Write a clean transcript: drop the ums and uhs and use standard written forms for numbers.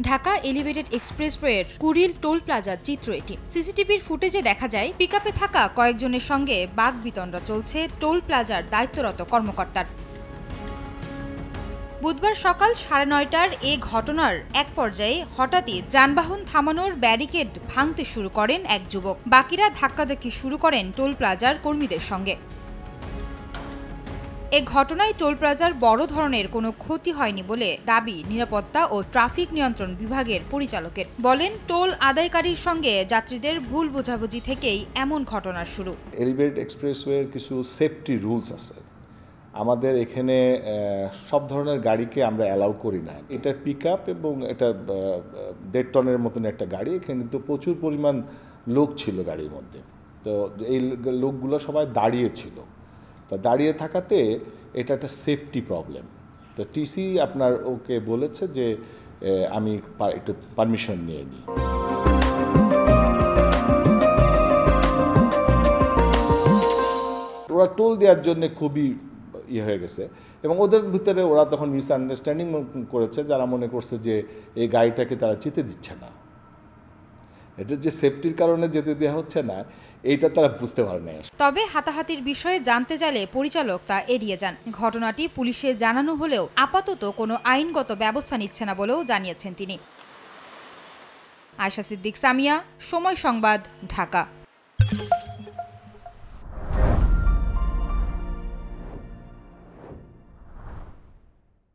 Dhaka elevated এক্সপ্রেসওয়ের Kuril toll প্লাজার চিত্র এটি। সিসিটিভির ফুটেজে দেখা যায় পিকআপে থাকা কয়েকজনের সঙ্গে বাকবিতণ্ডা চলছে টোল প্লাজার দায়িত্বরত কর্মকর্তার। বুধবার সকাল 9:30টার এ ঘটনার এক পর্যায়ে হঠাৎই যানবাহন থামানোর ব্যারিকেড ভাঙতে শুরু করেন এক যুবক। বাকিরা ধাক্কাধাক্কি শুরু করেন টোল প্লাজার কর্মীদের সঙ্গে। এ ঘটনায় টোল প্লাজার বড় ধরনের কোনো ক্ষতি হয়নি বলে দাবি নিরাপত্তা ও ট্রাফিক নিয়ন্ত্রণ বিভাগের পরিচালকের। বলেন, টোল আদায়কারীর সঙ্গে যাত্রীদের ভুল বোঝাবুঝি থেকেই এমন ঘটনার শুরু। এলিভেটেড এক্সপ্রেসওয়ের কিছু সেফটি রুলস আছে। আমাদের এখানে সব ধরনের গাড়িকে আমরা অ্যালাউ করি না। এটা পিকআপ এবং এটা 1.5 টনের মতন একটা গাড়ি। এখানে কিন্তু প্রচুর পরিমাণ লোক ছিল গাড়ির মধ্যে। তো এই লোকগুলো সবাই দাঁড়িয়ে ছিল। তা দাঁড়িয়ে থাকাতে এটা একটা সেফটি প্রবলেম। তো টিসি আপনার ওকে বলেছে যে আমি একটু পারমিশন নিয়ে নিই। ওরা টোল দেওয়ার জন্য খুবই হয়ে গেছে এবং ওদের ভিতরে ওরা তখন মিসআন্ডারস্ট্যান্ডিং করেছে, যারা মনে করছে যে এই গাড়িটাকে তারা যেতে দিচ্ছে না, এটা যে সেফটির কারণে যেতে দেওয়া হচ্ছে না, এইটা তারা বুঝতে পারে না। তবে হাতাহাতির বিষয়ে জানতে চাইলে পরিচালক তা এড়িয়ে যান। ঘটনাটি পুলিশে জানানো হলেও আপাতত কোনো আইনগত ব্যবস্থা নিচ্ছে না বলেও জানিয়েছেন তিনি। আয়শা সিদ্দিক, সামিয়া, সময় সংবাদ, ঢাকা।